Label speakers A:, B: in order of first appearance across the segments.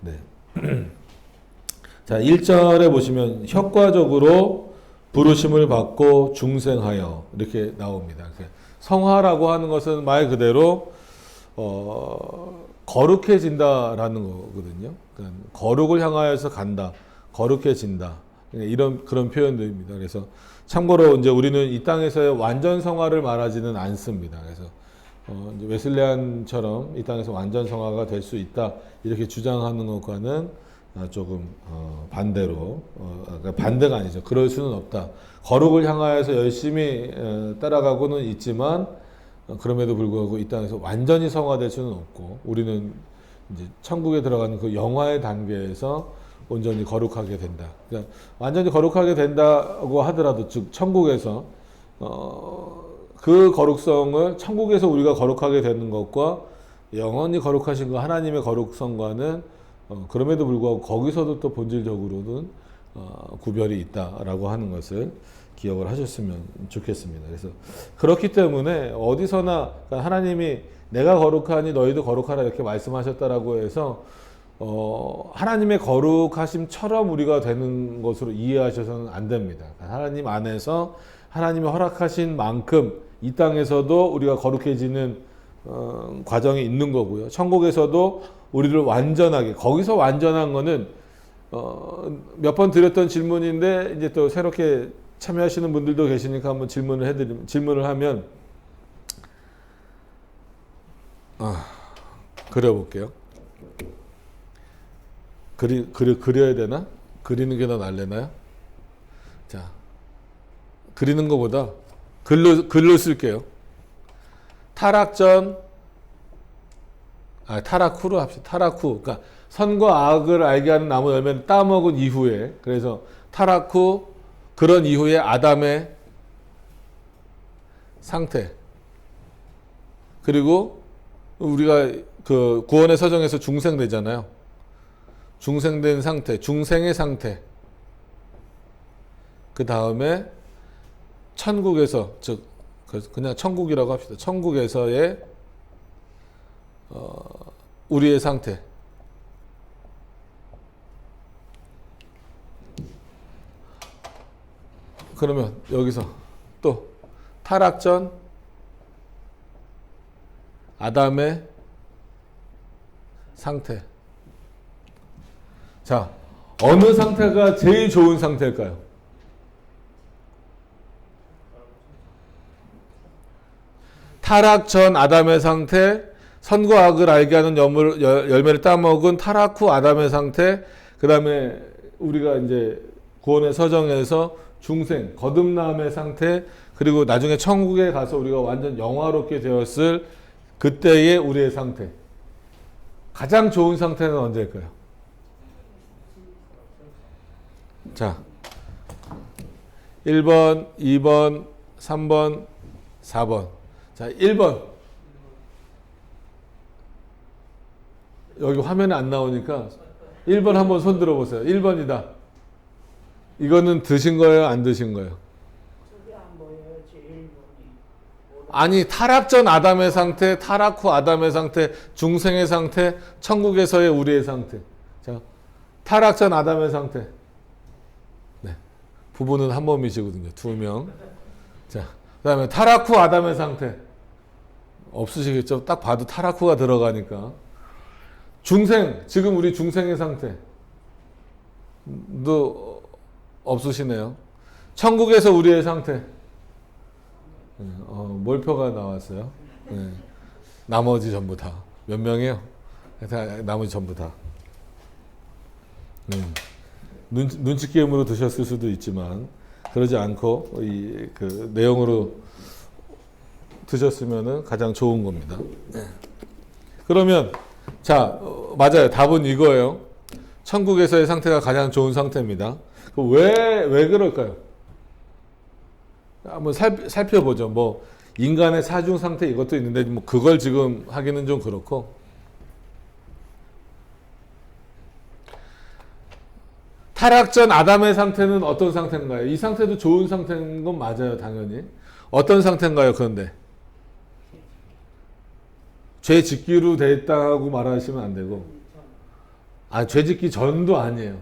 A: 네. 자, 1절에 보시면 효과적으로 부르심을 받고 중생하여 이렇게 나옵니다. 성화라고 하는 것은 말 그대로 거룩해진다라는 거거든요. 그러니까 거룩을 향하여서 간다, 거룩해진다 이런 그런 표현들입니다. 그래서 참고로 이제 우리는 이 땅에서의 완전 성화를 말하지는 않습니다. 그래서 이제 웨슬레안처럼 이 땅에서 완전 성화가 될 수 있다 이렇게 주장하는 것과는 조금 반대로 그러니까 반대가 아니죠. 그럴 수는 없다. 거룩을 향하여서 열심히 따라가고는 있지만 그럼에도 불구하고 이 땅에서 완전히 성화될 수는 없고 우리는 이제 천국에 들어가는 그 영화의 단계에서 온전히 거룩하게 된다. 그러니까 완전히 거룩하게 된다고 하더라도 즉 천국에서 그 거룩성을 천국에서 우리가 거룩하게 되는 것과 영원히 거룩하신 그 하나님의 거룩성과는 그럼에도 불구하고 거기서도 또 본질적으로는 구별이 있다라고 하는 것을 기억을 하셨으면 좋겠습니다. 그래서 그렇기 때문에 어디서나 하나님이 내가 거룩하니 너희도 거룩하라 이렇게 말씀하셨다라고 해서 하나님의 거룩하심처럼 우리가 되는 것으로 이해하셔서는 안 됩니다. 하나님 안에서 하나님이 허락하신 만큼 이 땅에서도 우리가 거룩해지는 과정이 있는 거고요. 천국에서도 우리를 완전하게 거기서 완전한 거는 몇 번 드렸던 질문인데 이제 또 새롭게 참여하시는 분들도 계시니까 한번 질문을 하면 그려볼게요. 그려야 되나? 그리는 게 더 낫려나요? 자, 그리는 것보다 글로 쓸게요. 타락 후로 합시다. 타락 후. 그러니까 선과 악을 알게 하는 나무 열매를 따먹은 이후에, 그래서 타락 후, 그런 이후에 아담의 상태. 그리고 우리가 그 구원의 서정에서 중생되잖아요. 중생된 상태, 중생의 상태. 그 다음에 천국에서, 즉 그냥 천국이라고 합시다. 천국에서의 우리의 상태. 그러면 여기서 또 타락 전 아담의 상태. 자, 어느 상태가 제일 좋은 상태일까요? 타락 전 아담의 상태, 선과 악을 알게 하는 열매를 따먹은 타락 후 아담의 상태, 그 다음에 우리가 이제 구원의 서정에서 중생, 거듭남의 상태, 그리고 나중에 천국에 가서 우리가 완전 영화롭게 되었을 그때의 우리의 상태. 가장 좋은 상태는 언제일까요? 자, 1번, 2번, 3번, 4번. 자, 1번. 여기 화면에 안 나오니까 1번 한번 손 들어보세요. 1번이다. 이거는 드신 거예요? 안 드신 거예요? 아니, 타락 전 아담의 상태, 타락 후 아담의 상태, 중생의 상태, 천국에서의 우리의 상태. 자, 타락 전 아담의 상태. 네. 부부는 한 몸이시거든요. 2명. 자, 그 다음에 타락 후 아담의 상태. 없으시겠죠? 딱 봐도 타락 후가 들어가니까. 중생, 지금 우리 중생의 상태. 도 없으시네요. 천국에서 우리의 상태. 몰표가 나왔어요. 네. 나머지 전부 다. 몇 명이에요? 나머지 전부 다. 눈치 게임으로 드셨을 수도 있지만, 그러지 않고, 그 내용으로 드셨으면 가장 좋은 겁니다. 그러면, 자, 맞아요. 답은 이거예요. 천국에서의 상태가 가장 좋은 상태입니다. 왜 그럴까요? 한번 살펴보죠. 뭐 인간의 사중 상태 이것도 있는데 뭐 그걸 지금 하기는 좀 그렇고, 타락 전 아담의 상태는 어떤 상태인가요? 이 상태도 좋은 상태인 건 맞아요, 당연히. 어떤 상태인가요? 그런데 죄 짓기로 됐다고 말하시면 안 되고, 죄 짓기 전도 아니에요.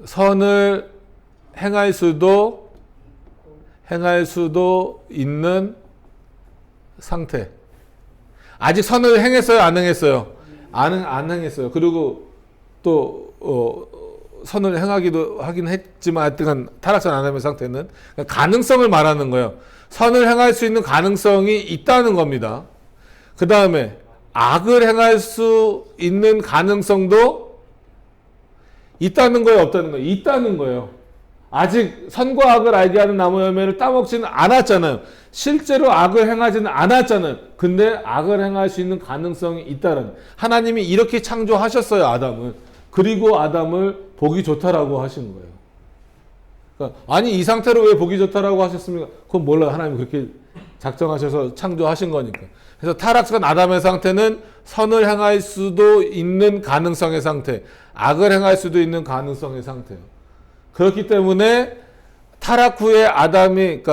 A: 선을 행할 수도 있는 상태. 아직 선을 행했어요? 안 행했어요? 안 행했어요. 그리고 또 선을 행하기도 하긴 했지만 하여튼 타락한 아담의 상태는 가능성을 말하는 거예요. 선을 행할 수 있는 가능성이 있다는 겁니다. 그 다음에 악을 행할 수 있는 가능성도 있다는 거예요? 없다는 거예요? 있다는 거예요. 아직 선과 악을 알게 하는 나무 열매를 따먹지는 않았잖아요. 실제로 악을 행하지는 않았잖아요. 근데 악을 행할 수 있는 가능성이 있다는, 하나님이 이렇게 창조하셨어요, 아담을. 그리고 아담을 보기 좋다라고 하시는 거예요. 그러니까 아니 이 상태로 왜 보기 좋다라고 하셨습니까? 그건 몰라요. 하나님이 그렇게 작정하셔서 창조하신 거니까. 그래서 타락한 아담의 상태는 선을 행할 수도 있는 가능성의 상태, 악을 행할 수도 있는 가능성의 상태예요. 그렇기 때문에 타락 후에 아담이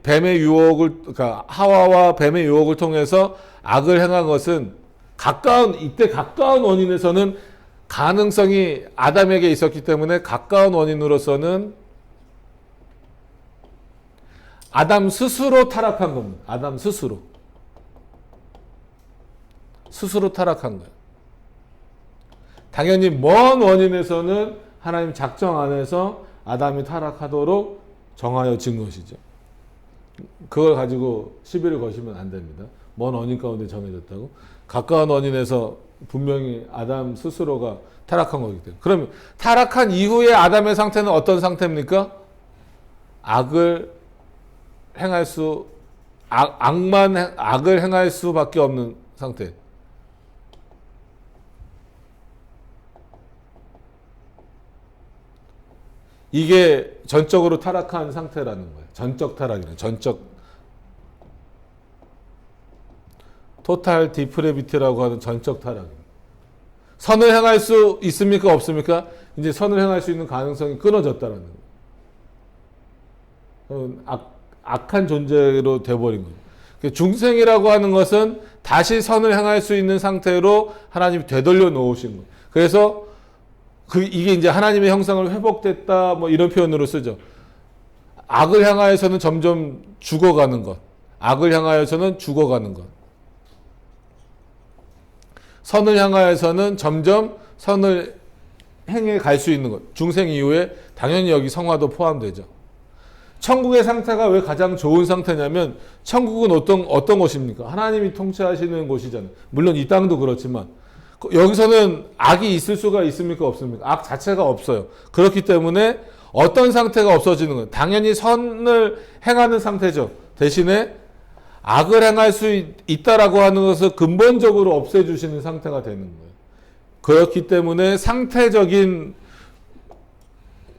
A: 뱀의 유혹을, 그러니까 하와와 뱀의 유혹을 통해서 악을 행한 것은 이때 가까운 원인에서는 가능성이 아담에게 있었기 때문에 가까운 원인으로서는 아담 스스로 타락한 겁니다. 아담 스스로 타락한 거예요. 당연히 먼 원인에서는 하나님 작정 안에서 아담이 타락하도록 정하여진 것이죠. 그걸 가지고 시비를 거시면 안 됩니다. 먼 원인 가운데 정해졌다고. 가까운 원인에서 분명히 아담 스스로가 타락한 거기 때문에. 그러면 타락한 이후에 아담의 상태는 어떤 상태입니까? 악을 행할 수밖에 없는 상태. 이게 전적으로 타락한 상태라는 거예요. 전적 타락이라는, 토탈 디프레비티라고 하는 전적 타락입니다. 선을 행할 수 있습니까? 없습니까? 이제 선을 행할 수 있는 가능성이 끊어졌다는 거예요. 악한 존재로 돼버린 거예요. 중생이라고 하는 것은 다시 선을 행할 수 있는 상태로 하나님이 되돌려 놓으신 거예요. 그래서 이게 이제 하나님의 형상을 회복됐다, 뭐 이런 표현으로 쓰죠. 악을 향하여서는 점점 죽어가는 것. 악을 향하여서는 죽어가는 것. 선을 향하여서는 점점 선을 행해 갈 수 있는 것. 중생 이후에 당연히 여기 성화도 포함되죠. 천국의 상태가 왜 가장 좋은 상태냐면, 천국은 어떤 곳입니까? 하나님이 통치하시는 곳이잖아요. 물론 이 땅도 그렇지만 여기서는 악이 있을 수가 있습니까? 없습니까? 악 자체가 없어요. 그렇기 때문에 어떤 상태가 없어지는 거예요? 당연히 선을 행하는 상태죠. 대신에 악을 행할 수 있다라고 하는 것을 근본적으로 없애주시는 상태가 되는 거예요. 그렇기 때문에 상태적인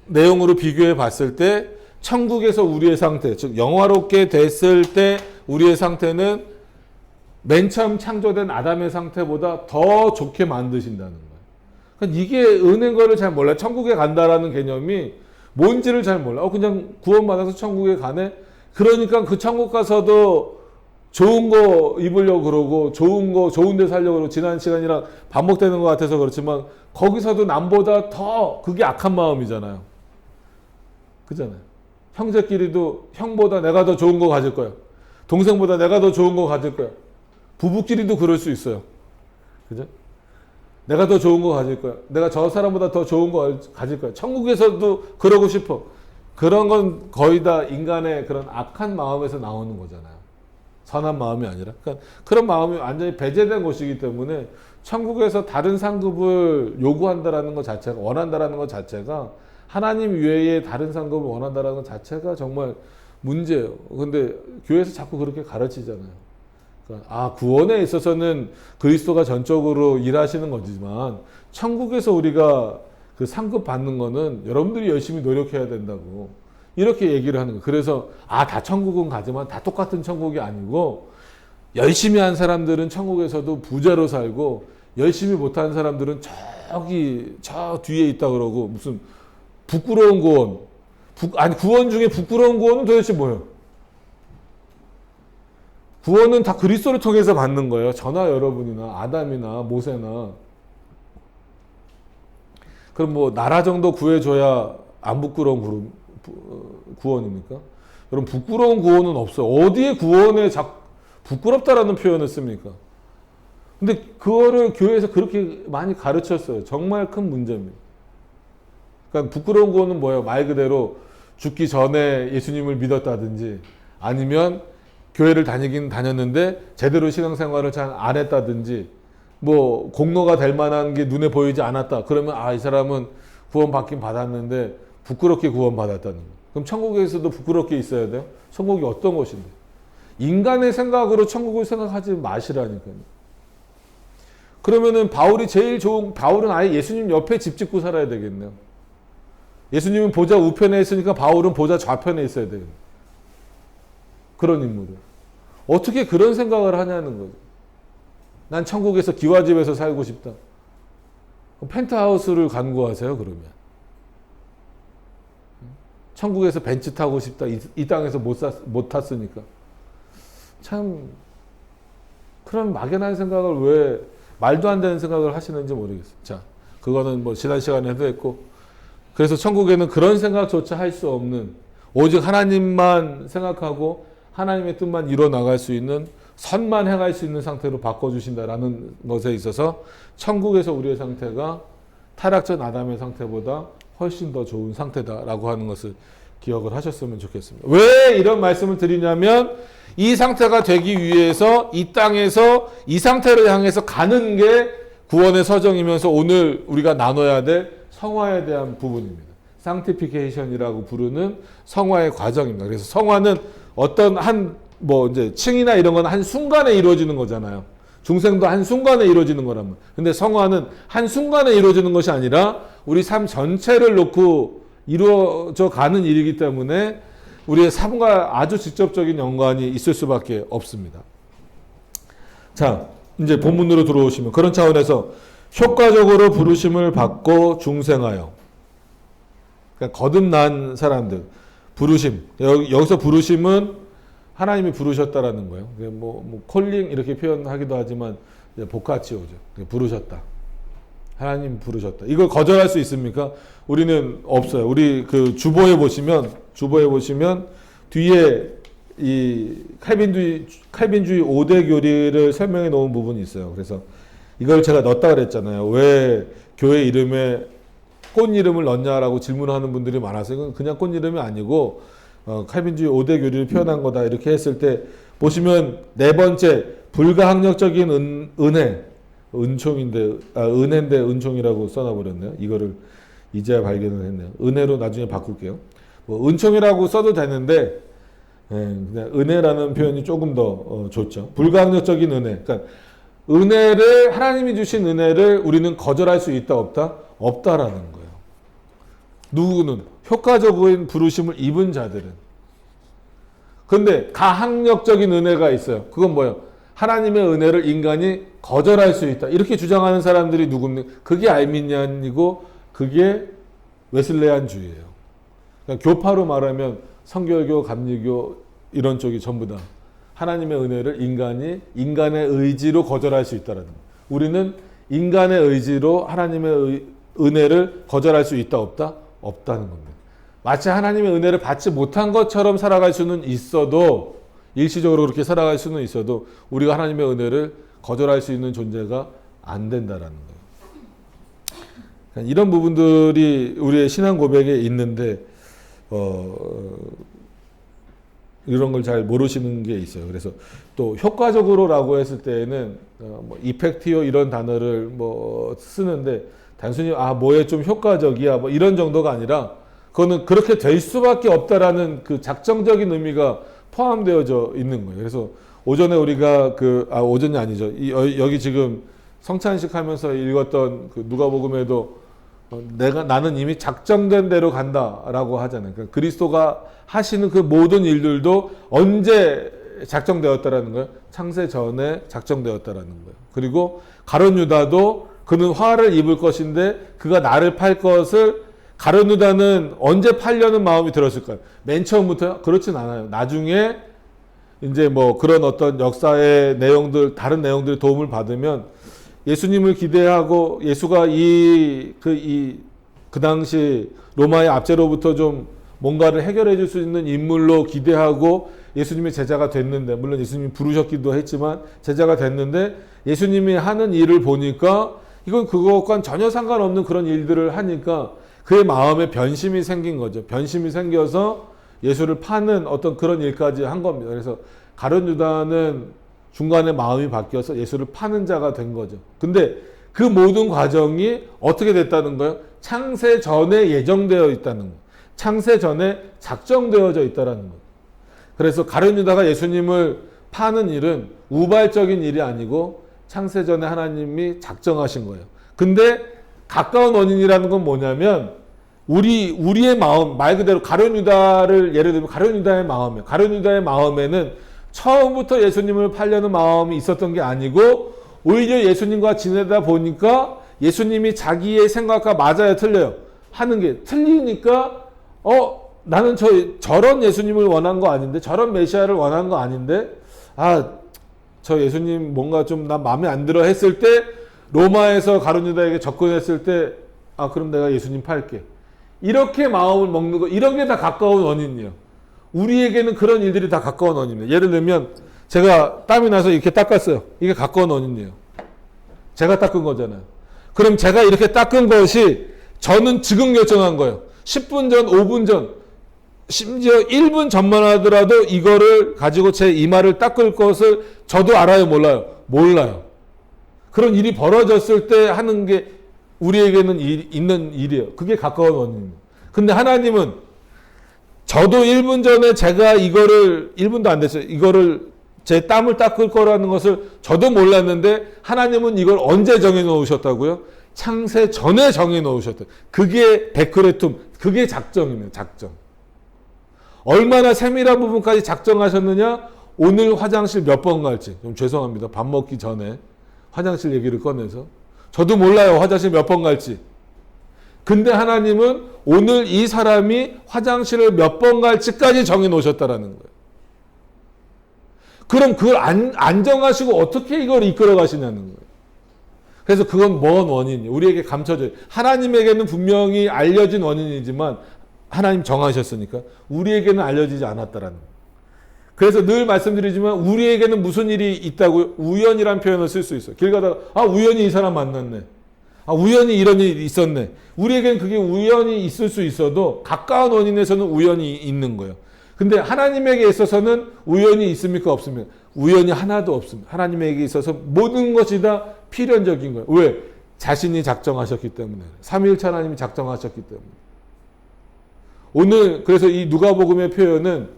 A: 내용으로 비교해 봤을 때 천국에서 우리의 상태, 즉 영화롭게 됐을 때 우리의 상태는 맨 처음 창조된 아담의 상태보다 더 좋게 만드신다는 거예요. 그러니까 이게 은혜인 거를 잘 몰라요. 천국에 간다라는 개념이 뭔지를 잘 몰라요. 그냥 구원받아서 천국에 가네? 그러니까 그 천국 가서도 좋은 거 입으려고 그러고 좋은 데 살려고 그러고 지난 시간이랑 반복되는 것 같아서 그렇지만 거기서도 남보다 더 그게 악한 마음이잖아요. 그잖아요. 형제끼리도 형보다 내가 더 좋은 거 가질 거야. 동생보다 내가 더 좋은 거 가질 거야. 부부끼리도 그럴 수 있어요. 그죠? 내가 더 좋은 거 가질 거야. 내가 저 사람보다 더 좋은 거 가질 거야. 천국에서도 그러고 싶어. 그런 건 거의 다 인간의 그런 악한 마음에서 나오는 거잖아요. 선한 마음이 아니라. 그러니까 그런 마음이 완전히 배제된 것이기 때문에 천국에서 다른 상급을 요구한다라는 것 자체가, 원한다라는 것 자체가, 하나님 외에 다른 상급을 원한다라는 것 자체가 정말 문제예요. 근데 교회에서 자꾸 그렇게 가르치잖아요. 그러니까 구원에 있어서는 그리스도가 전적으로 일하시는 거지만 천국에서 우리가 그 상급 받는 거는 여러분들이 열심히 노력해야 된다고 이렇게 얘기를 하는 거예요. 그래서 다 천국은 가지만 다 똑같은 천국이 아니고, 열심히 한 사람들은 천국에서도 부자로 살고 열심히 못한 사람들은 저 뒤에 있다 그러고, 무슨 부끄러운 구원, 구원 중에 부끄러운 구원은 도대체 뭐예요? 구원은 다 그리스도를 통해서 받는 거예요. 저나 여러분이나 아담이나 모세나. 그럼 뭐 나라 정도 구해줘야 안 부끄러운 구원입니까? 여러분 부끄러운 구원은 없어요. 어디에 구원에 부끄럽다라는 표현을 씁니까? 근데 그거를 교회에서 그렇게 많이 가르쳤어요. 정말 큰 문제입니다. 그러니까 부끄러운 구원은 뭐예요? 말 그대로 죽기 전에 예수님을 믿었다든지 아니면 교회를 다니긴 다녔는데 제대로 신앙생활을 잘 안 했다든지 뭐 공로가 될 만한 게 눈에 보이지 않았다. 그러면 이 사람은 구원 받긴 받았는데 부끄럽게 구원 받았다는 거예요. 그럼 천국에서도 부끄럽게 있어야 돼요? 천국이 어떤 곳인데? 인간의 생각으로 천국을 생각하지 마시라니까요. 그러면은 바울은 아예 예수님 옆에 집 짓고 살아야 되겠네요. 예수님은 보좌 우편에 있으니까 바울은 보좌 좌편에 있어야 되겠네요. 그런 인물을. 어떻게 그런 생각을 하냐는 거죠. 난 천국에서 기와집에서 살고 싶다. 펜트하우스를 간구하세요, 그러면. 천국에서 벤츠 타고 싶다. 이 땅에서 못 탔으니까. 참, 그런 막연한 생각을 왜, 말도 안 되는 생각을 하시는지 모르겠어요. 자, 그거는 뭐 지난 시간에도 했고. 그래서 천국에는 그런 생각조차 할 수 없는, 오직 하나님만 생각하고 하나님의 뜻만 이뤄 나갈 수 있는, 선만 행할 수 있는 상태로 바꿔주신다라는 것에 있어서 천국에서 우리의 상태가 타락전 아담의 상태보다 훨씬 더 좋은 상태다라고 하는 것을 기억을 하셨으면 좋겠습니다. 왜 이런 말씀을 드리냐면 이 상태가 되기 위해서 이 땅에서 이 상태를 향해서 가는 게 구원의 서정이면서 오늘 우리가 나눠야 될 성화에 대한 부분입니다. 상티피케이션이라고 부르는 성화의 과정입니다. 그래서 성화는 어떤 이제 층이나 이런 건 한 순간에 이루어지는 거잖아요. 중생도 한 순간에 이루어지는 거란 말이에요. 근데 성화는 한 순간에 이루어지는 것이 아니라 우리 삶 전체를 놓고 이루어져 가는 일이기 때문에 우리의 삶과 아주 직접적인 연관이 있을 수밖에 없습니다. 자, 이제 본문으로 들어오시면 그런 차원에서 효과적으로 부르심을 받고 중생하여, 그러니까 거듭난 사람들, 부르심, 여기서 부르심은 하나님이 부르셨다라는 거예요. 뭐 콜링 이렇게 표현하기도 하지만 보카치오죠. 부르셨다. 하나님 부르셨다. 이걸 거절할 수 있습니까? 우리는 없어요. 우리 그 주보에 보시면 뒤에 이 칼빈주의 5대 교리를 설명해 놓은 부분이 있어요. 그래서 이걸 제가 넣었다 그랬잖아요. 왜 교회 이름에 꽃 이름을 넣냐라고 질문하는 분들이 많아서 이건 그냥 꽃 이름이 아니고 칼빈주의 5대 교리를 표현한 거다 이렇게 했을 때 보시면 네 번째 불가항력적인 은혜인데 은총이라고 써놔버렸네요. 이거를 이제야 발견을 했네요. 은혜로 나중에 바꿀게요. 뭐 은총이라고 써도 되는데 그냥 은혜라는 표현이 조금 더 좋죠. 불가항력적인 은혜. 그러니까 하나님이 주신 은혜를 우리는 거절할 수 있다 없다? 없다라는 거예요. 누구는 효과적인 부르심을 입은 자들은. 근데 가항력적인 은혜가 있어요. 그건 뭐예요? 하나님의 은혜를 인간이 거절할 수 있다. 이렇게 주장하는 사람들이 누굽니까? 그게 알미니안이고 그게 웨슬레안주의예요. 그러니까 교파로 말하면 성결교, 감리교 이런 쪽이 전부 다 하나님의 은혜를 인간의 의지로 거절할 수 있다라는 거예요. 우리는 인간의 의지로 하나님의 은혜를 거절할 수 있다 없다? 없다는 겁니다. 마치 하나님의 은혜를 받지 못한 것처럼 살아갈 수는 있어도 일시적으로 그렇게 살아갈 수는 있어도 우리가 하나님의 은혜를 거절할 수 있는 존재가 안 된다라는 거예요. 이런 부분들이 우리의 신앙 고백에 있는데 이런 걸 잘 모르시는 게 있어요. 그래서 또 효과적으로라고 했을 때에는 뭐 이펙티오 이런 단어를 뭐 쓰는데 단순히 뭐에 좀 효과적이야 뭐 이런 정도가 아니라 그거는 그렇게 될 수밖에 없다라는 그 작정적인 의미가 포함되어져 있는 거예요. 그래서 오전에 우리가 오전이 아니죠. 여기 지금 성찬식 하면서 읽었던 그 누가복음에도 나는 이미 작정된 대로 간다라고 하잖아요. 그러니까 그리스도가 하시는 그 모든 일들도 언제 작정되었다라는 거예요? 창세 전에 작정되었다라는 거예요. 그리고 가룟 유다도 그는 화를 입을 것인데 그가 나를 팔 것을 가룟 유다는 언제 팔려는 마음이 들었을까요? 맨 처음부터 그렇진 않아요. 나중에 이제 뭐 그런 어떤 역사의 내용들, 다른 내용들의 도움을 받으면 예수님을 기대하고 예수가 이 그 당시 로마의 압제로부터 좀 뭔가를 해결해 줄 수 있는 인물로 기대하고 예수님의 제자가 됐는데, 물론 예수님이 부르셨기도 했지만 제자가 됐는데, 예수님이 하는 일을 보니까 이건 그것과는 전혀 상관없는 그런 일들을 하니까 그의 마음에 변심이 생긴 거죠. 변심이 생겨서 예수를 파는 어떤 그런 일까지 한 겁니다. 그래서 가룟 유다는 중간에 마음이 바뀌어서 예수를 파는 자가 된 거죠. 근데 그 모든 과정이 어떻게 됐다는 거예요? 창세 전에 예정되어 있다는 거예요. 창세 전에 작정되어져 있다는 거예요. 그래서 가룟 유다가 예수님을 파는 일은 우발적인 일이 아니고 창세 전에 하나님이 작정하신 거예요. 근데 가까운 원인이라는 건 뭐냐면 우리의 마음, 말 그대로 가룟 유다를 예를 들면 가룟 유다의 마음이에요. 가룟 유다의 마음에는 처음부터 예수님을 팔려는 마음이 있었던 게 아니고 오히려 예수님과 지내다 보니까 예수님이 자기의 생각과 맞아요, 틀려요? 하는 게 틀리니까 나는 저런 예수님을 원한 거 아닌데, 저런 메시아를 원한 거 아닌데, 저 예수님 뭔가 좀 난 마음에 안 들어 했을 때, 로마에서 가룟 유다에게 접근했을 때, 그럼 내가 예수님 팔게. 이렇게 마음을 먹는 거, 이런 게 다 가까운 원인이에요. 우리에게는 그런 일들이 다 가까운 원인이에요. 예를 들면, 제가 땀이 나서 이렇게 닦았어요. 이게 가까운 원인이에요. 제가 닦은 거잖아요. 그럼 제가 이렇게 닦은 것이 저는 지금 결정한 거예요. 10분 전, 5분 전, 심지어 1분 전만 하더라도 이거를 가지고 제 이마를 닦을 것을 저도 알아요, 몰라요? 몰라요. 그런 일이 벌어졌을 때 하는 게 우리에게는 있는 일이에요. 그게 가까운 원인입니다. 근데 하나님은 저도 1분 전에 제가 이거를 1분도 안 됐어요. 이거를 제 땀을 닦을 거라는 것을 저도 몰랐는데 하나님은 이걸 언제 정해 놓으셨다고요? 창세 전에 정해 놓으셨다. 그게 데크레툼, 그게 작정입니다. 작정. 얼마나 세밀한 부분까지 작정하셨느냐? 오늘 화장실 몇 번 갈지. 좀 죄송합니다. 밥 먹기 전에 화장실 얘기를 꺼내서. 저도 몰라요. 화장실 몇 번 갈지. 근데 하나님은 오늘 이 사람이 화장실을 몇 번 갈지까지 정해 놓으셨다라는 거예요. 그럼 그걸 안 정하시고 어떻게 이걸 이끌어 가시냐는 거예요. 그래서 그건 뭔 원인이에요? 우리에게 감춰져요. 하나님에게는 분명히 알려진 원인이지만 하나님 정하셨으니까 우리에게는 알려지지 않았다라는 거예요. 그래서 늘 말씀드리지만 우리에게는 무슨 일이 있다고 우연이란 표현을 쓸 수 있어요. 길 가다가 우연히 이 사람 만났네. 우연히 이런 일이 있었네. 우리에게는 그게 우연히 있을 수 있어도 가까운 원인에서는 우연이 있는 거예요. 근데 하나님에게 있어서는 우연이 있습니까? 없습니까? 우연이 하나도 없습니다. 하나님에게 있어서 모든 것이 다 필연적인 거예요. 왜? 자신이 작정하셨기 때문에. 삼위일체 하나님이 작정하셨기 때문에. 오늘 그래서 이 누가복음의 표현은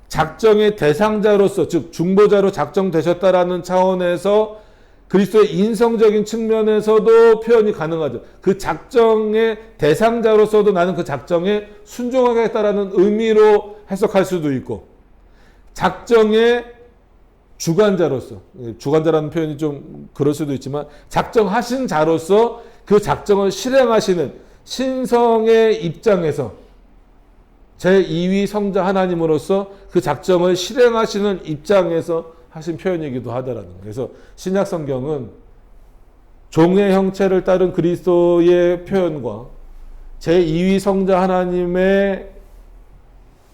A: 작정의 대상자로서, 즉 중보자로 작정되셨다라는 차원에서 그리스도의 인성적인 측면에서도 표현이 가능하죠. 그 작정의 대상자로서도 나는 그 작정에 순종하겠다라는 의미로 해석할 수도 있고, 작정의 주관자로서, 주관자라는 표현이 좀 그럴 수도 있지만 작정하신 자로서 그 작정을 실행하시는 신성의 입장에서 제2위 성자 하나님으로서 그 작정을 실행하시는 입장에서 하신 표현이기도 하더라는 거예요. 그래서 신약 성경은 종의 형체를 따른 그리스도의 표현과 제2위 성자 하나님의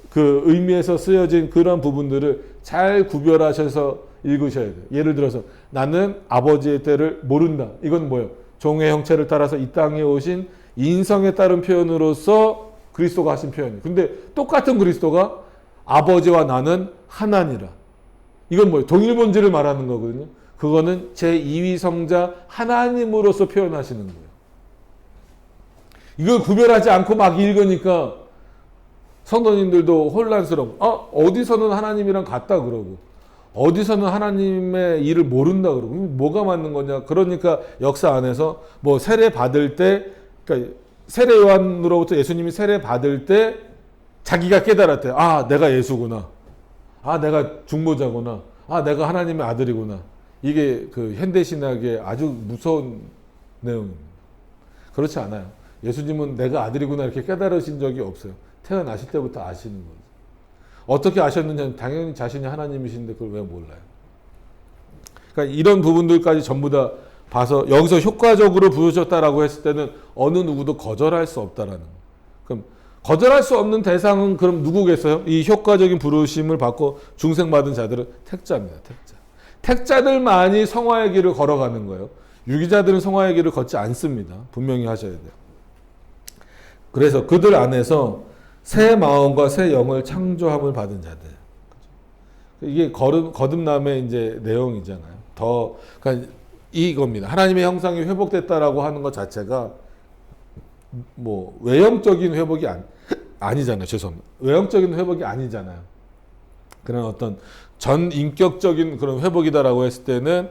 A: 그 의미에서 쓰여진 그런 부분들을 잘 구별하셔서 읽으셔야 돼요. 예를 들어서 나는 아버지의 때를 모른다. 이건 뭐예요? 종의 형체를 따라서 이 땅에 오신 인성에 따른 표현으로서 그리스도가 하신 표현이에요. 근데 똑같은 그리스도가 아버지와 나는 하나니라. 이건 뭐예요? 동일 본질을 말하는 거거든요. 그거는 제2위 성자 하나님으로서 표현하시는 거예요. 이걸 구별하지 않고 막 읽으니까 성도님들도 혼란스러워. 어디서는 하나님이랑 같다 그러고 어디서는 하나님의 일을 모른다 그러고 뭐가 맞는 거냐. 그러니까 역사 안에서 뭐 세례 받을 때, 그러니까 세례 요한으로부터 예수님이 세례 받을 때 자기가 깨달았대요. 내가 예수구나. 내가 중보자구나. 내가 하나님의 아들이구나. 이게 그 현대신학의 아주 무서운 내용입니다. 그렇지 않아요. 예수님은 내가 아들이구나 이렇게 깨달으신 적이 없어요. 태어나실 때부터 아시는 거죠. 어떻게 아셨느냐는 당연히 자신이 하나님이신데 그걸 왜 몰라요. 그러니까 이런 부분들까지 전부 다 봐서 여기서 효과적으로 부르셨다라고 했을 때는 어느 누구도 거절할 수 없다라는 거예요. 그럼 거절할 수 없는 대상은 그럼 누구겠어요? 이 효과적인 부르심을 받고 중생받은 자들은 택자입니다. 택자. 택자들만이 성화의 길을 걸어가는 거예요. 유기자들은 성화의 길을 걷지 않습니다. 분명히 하셔야 돼요. 그래서 그들 안에서 새 마음과 새 영을 창조함을 받은 자들. 이게 거듭남의 이제 내용이잖아요. 그러니까 이겁니다. 하나님의 형상이 회복됐다라고 하는 것 자체가 뭐 외형적인 회복이 아니잖아요. 죄송합니다. 외형적인 회복이 아니잖아요. 그런 어떤 전 인격적인 그런 회복이다라고 했을 때는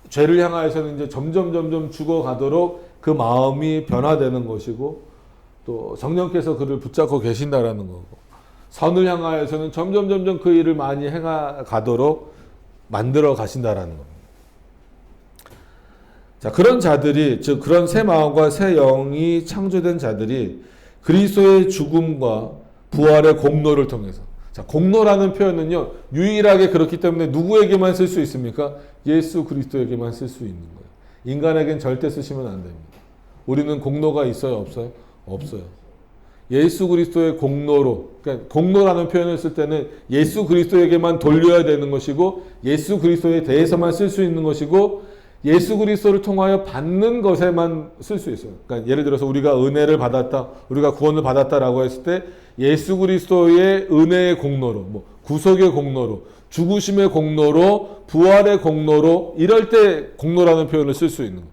A: 죄를 향하여서는 이제 점점 죽어가도록 그 마음이 변화되는 것이고 또 성령께서 그를 붙잡고 계신다라는 거고 선을 향하여서는 점점 그 일을 많이 행가도록 만들어 가신다라는 겁니다. 자, 그런 자들이 즉 그런 새 마음과 새 영이 창조된 자들이 그리스도의 죽음과 부활의 공로를 통해서 자, 공로라는 표현은요 유일하게 그렇기 때문에 누구에게만 쓸 수 있습니까? 예수 그리스도에게만 쓸 수 있는 거예요. 인간에겐 절대 쓰시면 안 됩니다. 우리는 공로가 있어요, 없어요? 없어요. 예수 그리스도의 공로로, 그러니까 공로라는 표현을 쓸 때는 예수 그리스도에게만 돌려야 되는 것이고 예수 그리스도에 대해서만 쓸 수 있는 것이고 예수 그리스도를 통하여 받는 것에만 쓸 수 있어요. 그러니까 예를 들어서 우리가 은혜를 받았다, 우리가 구원을 받았다라고 했을 때 예수 그리스도의 은혜의 공로로, 뭐 구속의 공로로, 죽으심의 공로로, 부활의 공로로 이럴 때 공로라는 표현을 쓸 수 있는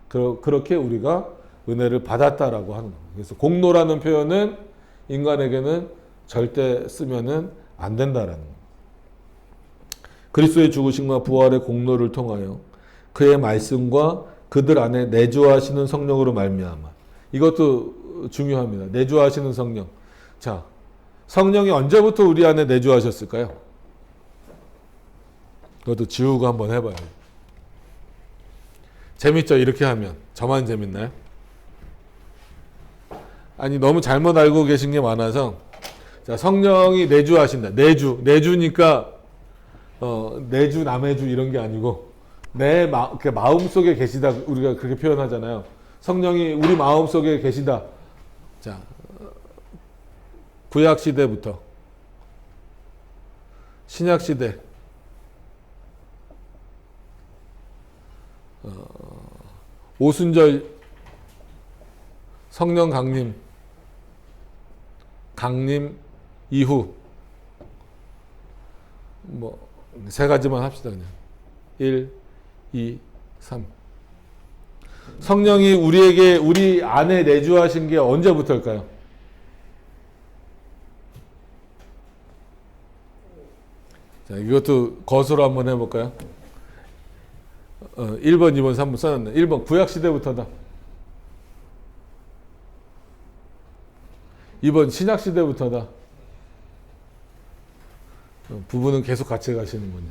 A: 거예요. 그렇게 우리가 은혜를 받았다라고 하는 거예요. 그래서 공로라는 표현은 인간에게는 절대 쓰면은 안 된다라는 거예요. 그리스도의 죽으심과 부활의 공로를 통하여 그의 말씀과 그들 안에 내주하시는 성령으로 말미암아. 이것도 중요합니다. 내주하시는 성령. 자, 성령이 언제부터 우리 안에 내주하셨을까요? 그것도 지우고 한번 해봐요. 재밌죠? 이렇게 하면. 저만 재밌나요? 아니 너무 잘못 알고 계신 게 많아서 자, 성령이 내주하신다. 내주니까 내주 남의주 이런 게 아니고 내 마음 속에 계시다 우리가 그렇게 표현하잖아요. 성령이 우리 마음 속에 계시다. 자, 구약 시대부터 신약 시대 오순절 성령 강림 이후 뭐 세 가지만 합시다. 그냥 1, 2, 3 성령이 우리 안에 내주하신 게 언제부터일까요? 자, 이것도 거수로 한번 해볼까요? 1번, 2번, 3번 써놨네. 1번 구약시대부터다. 2번 신약시대부터다. 부부는 계속 같이 가시는군요.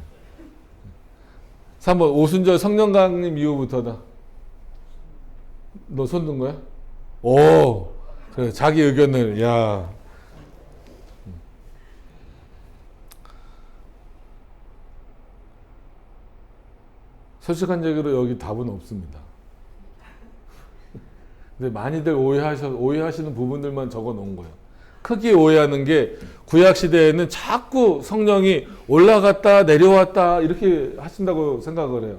A: 3번 오순절 성령 강림 이후부터다. 너 손 든 거야? 오, 그래, 자기 의견을, 야. 솔직한 얘기로 여기 답은 없습니다. 근데 많이들 오해하시는 부분들만 적어 놓은 거예요. 크게 오해하는 게 구약 시대에는 자꾸 성령이 올라갔다 내려왔다 이렇게 하신다고 생각을 해요.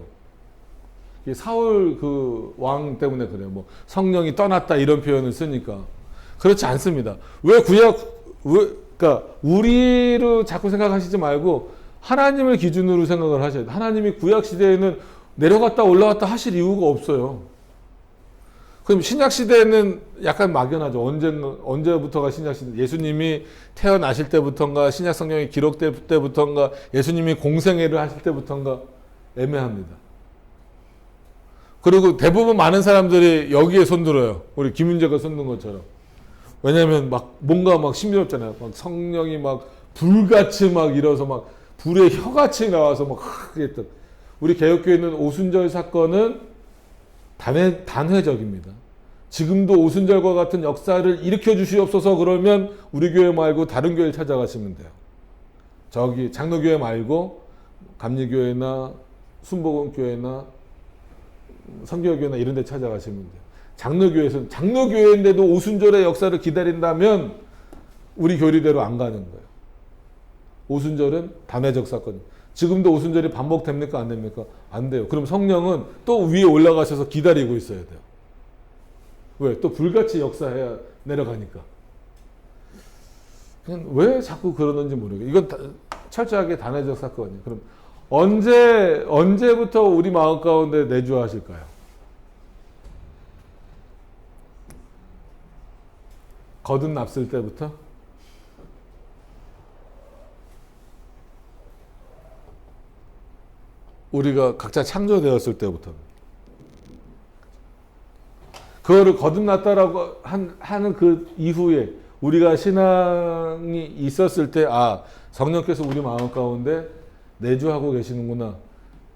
A: 사울 그 왕 때문에 그래요. 뭐 성령이 떠났다 이런 표현을 쓰니까 그렇지 않습니다. 그러니까 우리로 자꾸 생각하시지 말고 하나님을 기준으로 생각을 하셔야 돼요. 하나님이 구약 시대에는 내려갔다 올라갔다 하실 이유가 없어요. 그럼 신약 시대는 약간 막연하죠. 언제부터가 신약 시대? 예수님이 태어나실 때부터인가, 신약 성경이 기록될 때부터인가, 예수님이 공생애를 하실 때부터인가 애매합니다. 그리고 대부분 많은 사람들이 여기에 손들어요. 우리 김윤재가 손든 것처럼. 왜냐하면 막 뭔가 막 신비롭잖아요. 막 성령이 막 불같이 막 일어서 막 불의 혀같이 나와서 막 했던. 우리 개혁교회는 오순절 사건은 단회적입니다. 지금도 오순절과 같은 역사를 일으켜 주시옵소서 그러면 우리 교회 말고 다른 교회를 찾아가시면 돼요. 저기 장로교회 말고 감리교회나 순복음교회나 선교교회나 이런 데 찾아가시면 돼요. 장로교회인데도 오순절의 역사를 기다린다면 우리 교리대로 안 가는 거예요. 오순절은 단회적 사건. 지금도 오순절이 반복됩니까? 안 됩니까? 안 돼요. 그럼 성령은 또 위에 올라가셔서 기다리고 있어야 돼요. 왜? 또 불같이 역사해야 내려가니까. 그냥 왜 자꾸 그러는지 모르겠어요. 이건 철저하게 단회적 사건이에요. 그럼 언제부터 우리 마음 가운데 내주하실까요? 거듭났을 때부터? 우리가 각자 창조되었을 때부터. 그거를 거듭났다라고 하는 그 이후에 우리가 신앙이 있었을 때, 아, 성령께서 우리 마음 가운데 내주하고 계시는구나.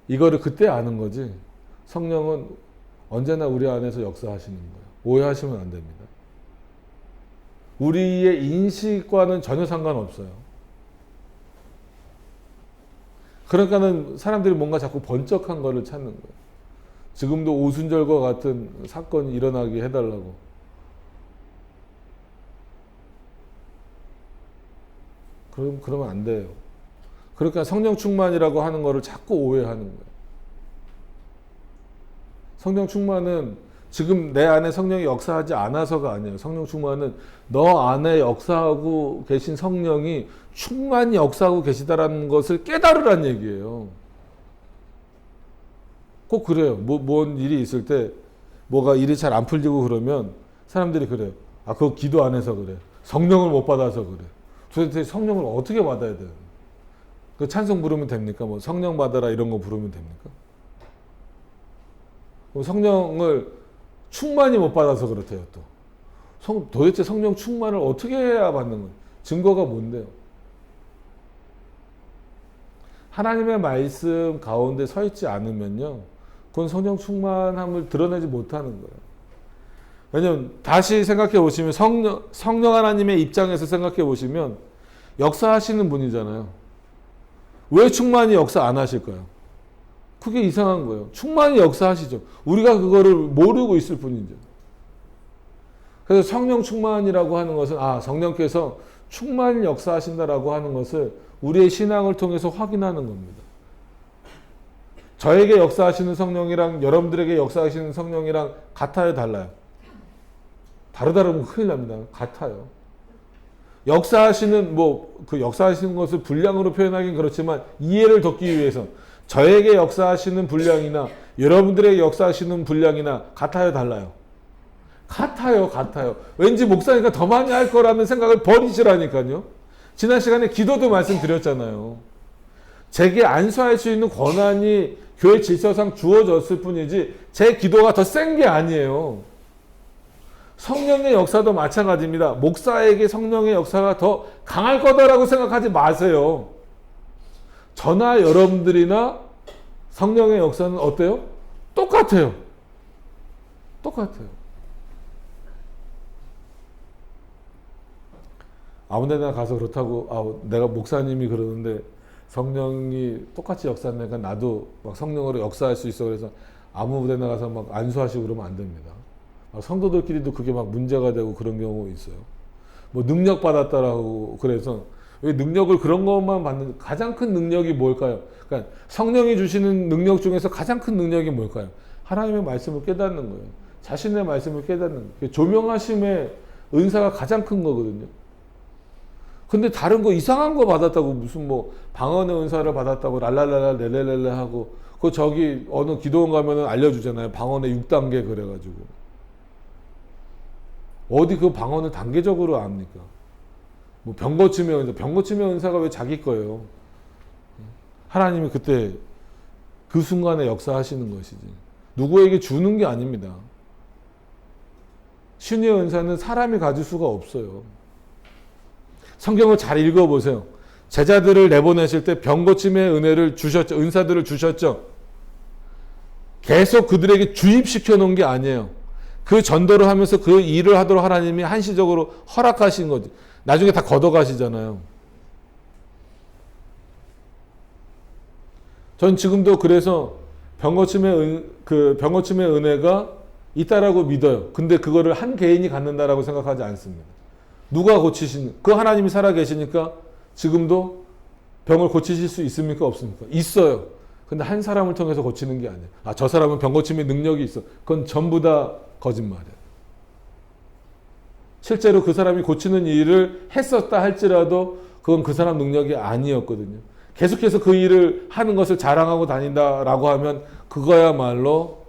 A: 이거를 그때 아는 거지. 성령은 언제나 우리 안에서 역사하시는 거예요. 오해하시면 안 됩니다. 우리의 인식과는 전혀 상관없어요. 그러니까는 사람들이 뭔가 자꾸 번쩍한 거를 찾는 거예요. 지금도 오순절과 같은 사건이 일어나게 해달라고. 그러면 안 돼요. 그러니까 성령 충만이라고 하는 거를 자꾸 오해하는 거예요. 성령 충만은 지금 내 안에 성령이 역사하지 않아서가 아니에요. 성령 충만은 너 안에 역사하고 계신 성령이 충만히 역사하고 계시다라는 것을 깨달으란 얘기예요. 꼭 그래요. 뭔 일이 있을 때 뭐가 일이 잘 안 풀리고 그러면 사람들이 그래요. 아, 그거 기도 안 해서 그래. 성령을 못 받아서 그래. 도대체 성령을 어떻게 받아야 돼요? 그 찬송 부르면 됩니까? 뭐 성령 받아라 이런 거 부르면 됩니까? 성령을 충만히 못 받아서 그렇대요. 또 도대체 성령 충만을 어떻게 해야 받는 거예요? 증거가 뭔데요? 하나님의 말씀 가운데 서 있지 않으면요, 그건 성령 충만함을 드러내지 못하는 거예요. 왜냐면 다시 생각해 보시면 성령 하나님의 입장에서 생각해 보시면 역사하시는 분이잖아요. 왜 충만히 역사 안 하실까요? 그게 이상한 거예요. 충만히 역사하시죠. 우리가 그거를 모르고 있을 뿐이죠. 그래서 성령 충만이라고 하는 것은, 아, 성령께서 충만히 역사하신다라고 하는 것을 우리의 신앙을 통해서 확인하는 겁니다. 저에게 역사하시는 성령이랑 여러분들에게 역사하시는 성령이랑 같아요, 달라요? 다르다면 큰일 납니다. 같아요. 역사하시는 그 역사하시는 것을 분량으로 표현하긴 그렇지만 이해를 돕기 위해서 저에게 역사하시는 분량이나 여러분들에게 역사하시는 분량이나 같아요, 달라요? 같아요. 왠지 목사니까 더 많이 할 거라는 생각을 버리시라니까요. 지난 시간에 기도도 말씀드렸잖아요. 제게 안수할 수 있는 권한이 교회 질서상 주어졌을 뿐이지 제 기도가 더 센 게 아니에요. 성령의 역사도 마찬가지입니다. 목사에게 성령의 역사가 더 강할 거다라고 생각하지 마세요. 저나 여러분들이나 성령의 역사는 어때요? 똑같아요. 아무 데나 가서 그렇다고, 내가 목사님이 그러는데 성령이 똑같이 역사하니까 나도 막 성령으로 역사할 수 있어. 그래서 아무 데나 가서 막 안수하시고 그러면 안 됩니다. 성도들끼리도 그게 막 문제가 되고 그런 경우 있어요. 뭐 능력 받았다라고 그래서 왜 능력을 그런 것만 받는, 가장 큰 능력이 뭘까요? 그러니까 성령이 주시는 능력 중에서 가장 큰 능력이 뭘까요? 하나님의 말씀을 깨닫는 거예요. 자신의 말씀을 깨닫는 거예요. 조명하심의 은사가 가장 큰 거거든요. 근데 다른 거 이상한 거 받았다고 무슨 뭐 방언의 은사를 받았다고 랄랄랄라 렐렐렐레 하고 그 저기 어느 기도원 가면은 알려주잖아요. 방언의 6단계 그래가지고 어디 그 방언을 단계적으로 압니까? 뭐 병고침의 은사가 왜 자기 거예요? 하나님이 그때 그 순간에 역사하시는 것이지 누구에게 주는 게 아닙니다. 신의 은사는 사람이 가질 수가 없어요. 성경을 잘 읽어보세요. 제자들을 내보내실 때 병고침의 은혜를 주셨죠. 은사들을 주셨죠. 계속 그들에게 주입시켜 놓은 게 아니에요. 그 전도를 하면서 그 일을 하도록 하나님이 한시적으로 허락하신 거지. 나중에 다 걷어가시잖아요. 전 지금도 그래서 병고침의 은혜가 있다라고 믿어요. 근데 그거를 한 개인이 갖는다라고 생각하지 않습니다. 누가 그 하나님이 살아 계시니까 지금도 병을 고치실 수 있습니까? 없습니까? 있어요. 근데 한 사람을 통해서 고치는 게 아니에요. 저 사람은 병 고침의 능력이 있어. 그건 전부 다 거짓말이에요. 실제로 그 사람이 고치는 일을 했었다 할지라도 그건 그 사람 능력이 아니었거든요. 계속해서 그 일을 하는 것을 자랑하고 다닌다라고 하면 그거야말로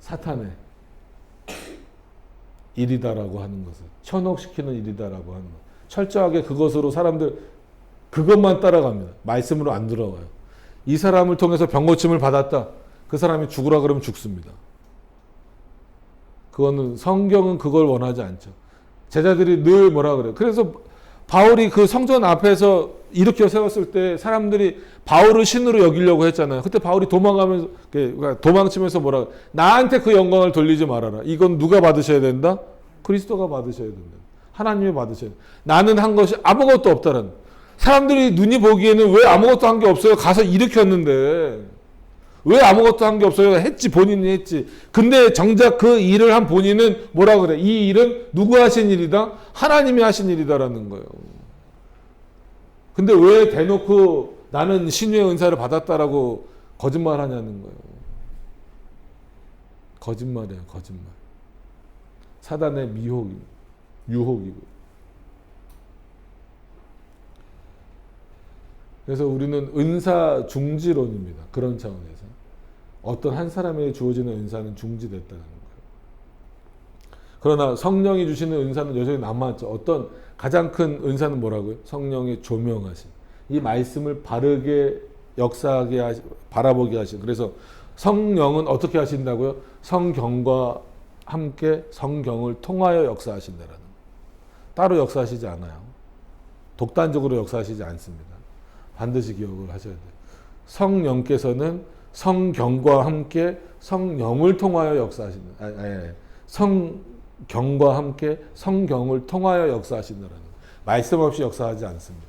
A: 사탄의 일이다라고 하는 것을 현혹시키는 일이다라고 하는 것. 철저하게 그것으로 사람들 그것만 따라갑니다. 말씀으로 안 들어가요. 이 사람을 통해서 병고침을 받았다. 그 사람이 죽으라 그러면 죽습니다. 그거는 성경은 그걸 원하지 않죠. 제자들이 늘 뭐라 그래요. 그래서 바울이 그 성전 앞에서 일으켜 세웠을 때 사람들이 바울을 신으로 여기려고 했잖아요. 그때 바울이 도망치면서 뭐라 그래요. 나한테 그 영광을 돌리지 말아라. 이건 누가 받으셔야 된다? 그리스도가 받으셔야 된다. 하나님이 받으셔야 된다. 나는 한 것이 아무것도 없다라는. 사람들이 눈이 보기에는 왜 아무것도 한 게 없어요? 가서 일으켰는데. 왜 아무것도 한 게 없어요? 했지, 본인이 했지. 근데 정작 그 일을 한 본인은 뭐라 그래? 이 일은 누구 하신 일이다? 하나님이 하신 일이다라는 거예요. 근데 왜 대놓고 나는 신유의 은사를 받았다라고 거짓말 하냐는 거예요. 거짓말이에요, 거짓말. 사단의 유혹이고. 그래서 우리는 은사 중지론입니다. 그런 차원에서. 어떤 한 사람에게 주어지는 은사는 중지됐다는 거예요. 그러나 성령이 주시는 은사는 여전히 남아있죠. 어떤 가장 큰 은사는 뭐라고요? 성령의 조명하신. 이 말씀을 바르게 역사하게 바라보게 하신. 그래서 성령은 어떻게 하신다고요? 성경과 함께 성경을 통하여 역사하신다라는 거예요. 따로 역사하시지 않아요. 독단적으로 역사하시지 않습니다. 반드시 기억을 하셔야 돼요. 성령께서는 성경과 함께 성령을 통하여 역사하신다. 성경과 함께 성경을 통하여 역사하신다는 거예요. 말씀 없이 역사하지 않습니다.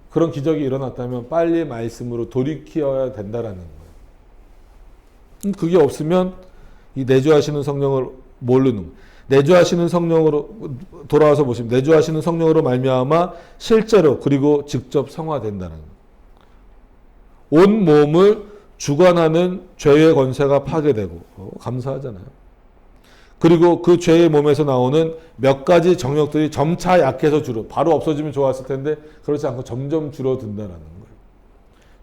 A: 그런 기적이 일어났다면 빨리 말씀으로 돌이켜야 된다라는 거예요. 그게 없으면 이 내주하시는 성령을 모르는 거예요. 내주하시는 성령으로 돌아와서 보시면 내주하시는 성령으로 말미암아 실제로 그리고 직접 성화된다는 거예요. 온 몸을 주관하는 죄의 권세가 파괴되고 감사하잖아요. 그리고 그 죄의 몸에서 나오는 몇 가지 정욕들이 점차 약해서 바로 없어지면 좋았을 텐데 그렇지 않고 점점 줄어든다는 거예요.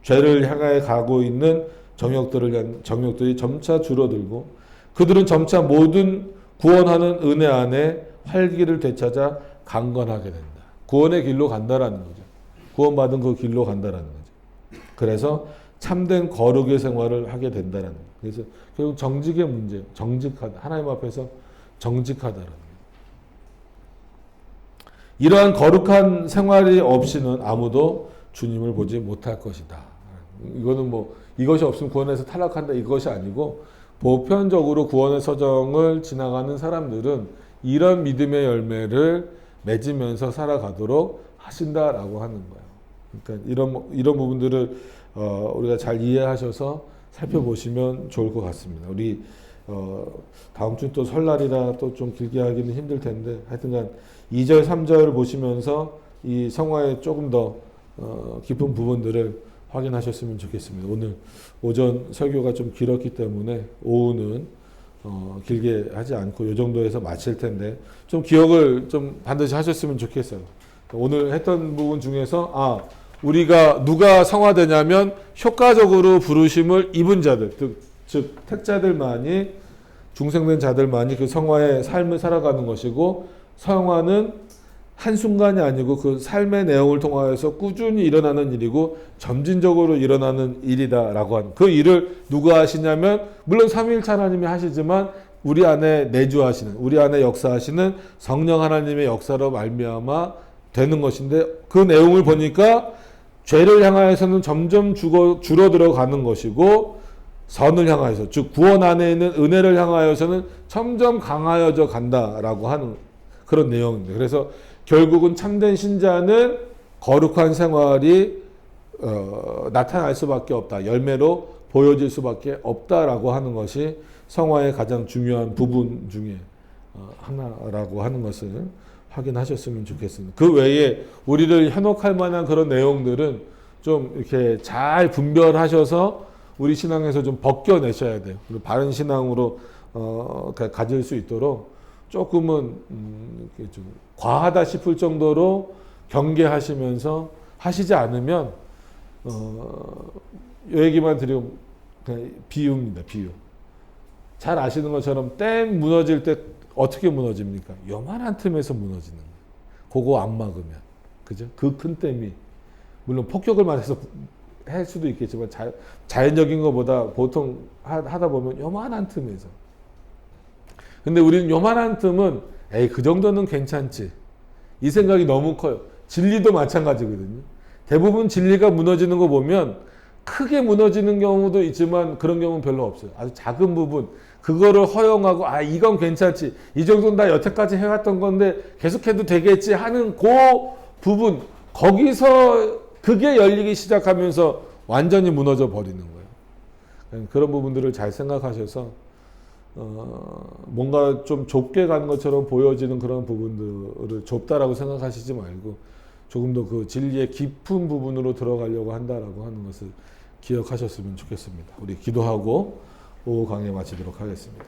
A: 죄를 향해 가고 있는 정욕들이 점차 줄어들고 그들은 점차 모든 구원하는 은혜 안에 활기를 되찾아 강건하게 된다. 구원의 길로 간다라는 거죠. 구원받은 그 길로 간다라는 거죠. 그래서 참된 거룩의 생활을 하게 된다는 거예요. 그래서 결국 정직의 문제예요. 정직하다. 하나님 앞에서 정직하다라는 거예요. 이러한 거룩한 생활이 없이는 아무도 주님을 보지 못할 것이다. 이거는 이것이 없으면 구원에서 탈락한다 이것이 아니고 보편적으로 구원의 서정을 지나가는 사람들은 이런 믿음의 열매를 맺으면서 살아가도록 하신다라고 하는 거예요. 그러니까 이런 부분들을 우리가 잘 이해하셔서 살펴보시면 좋을 것 같습니다. 우리 다음 주 또 설날이라 또 좀 길게 하기는 힘들 텐데 하여튼간 2절 3절 보시면서 이 성화의 조금 더 깊은 부분들을 확인하셨으면 좋겠습니다. 오늘 오전 설교가 좀 길었기 때문에 오후는 길게 하지 않고 이 정도에서 마칠 텐데 좀 기억을 좀 반드시 하셨으면 좋겠어요. 오늘 했던 부분 중에서 우리가 누가 성화되냐면 효과적으로 부르심을 입은 자들, 즉 택자들만이 중생된 자들만이 그 성화의 삶을 살아가는 것이고 성화는 한순간이 아니고 그 삶의 내용을 통하여서 꾸준히 일어나는 일이고 점진적으로 일어나는 일이다라고 하는 그 일을 누가 하시냐면 물론 삼위일체 하나님이 하시지만 우리 안에 내주하시는 우리 안에 역사하시는 성령 하나님의 역사로 말미암아 되는 것인데 그 내용을 보니까 죄를 향하여서는 점점 줄어들어 가는 것이고 선을 향하여서 즉 구원 안에 있는 은혜를 향하여서는 점점 강하여져 간다라고 하는 그런 내용입니다. 그래서 결국은 참된 신자는 거룩한 생활이 나타날 수밖에 없다. 열매로 보여질 수밖에 없다라고 하는 것이 성화의 가장 중요한 부분 중에 하나라고 하는 것을 확인하셨으면 좋겠습니다. 그 외에 우리를 현혹할 만한 그런 내용들은 좀 이렇게 잘 분별하셔서 우리 신앙에서 좀 벗겨내셔야 돼요. 그리고 바른 신앙으로 가질 수 있도록 조금은 이렇게 좀 과하다 싶을 정도로 경계하시면서 하시지 않으면 요 얘기만 드리면 그냥 비유입니다. 비유. 잘 아시는 것처럼 댐 무너질 때 어떻게 무너집니까? 요만한 틈에서 무너지는 거예요. 그거 안 막으면. 그죠? 그 큰 댐이 물론 폭격을 맞아서 할 수도 있겠지만 자연적인 것보다 보통 하다 보면 요만한 틈에서. 근데 우리는 요만한 틈은 에이 그 정도는 괜찮지. 이 생각이 너무 커요. 진리도 마찬가지거든요. 대부분 진리가 무너지는 거 보면 크게 무너지는 경우도 있지만 그런 경우는 별로 없어요. 아주 작은 부분 그거를 허용하고 이건 괜찮지. 이 정도는 나 여태까지 해왔던 건데 계속해도 되겠지 하는 그 부분 거기서 그게 열리기 시작하면서 완전히 무너져 버리는 거예요. 그런 부분들을 잘 생각하셔서 뭔가 좀 좁게 가는 것처럼 보여지는 그런 부분들을 좁다라고 생각하시지 말고 조금 더 그 진리의 깊은 부분으로 들어가려고 한다라고 하는 것을 기억하셨으면 좋겠습니다. 우리 기도하고 오후 강의 마치도록 하겠습니다.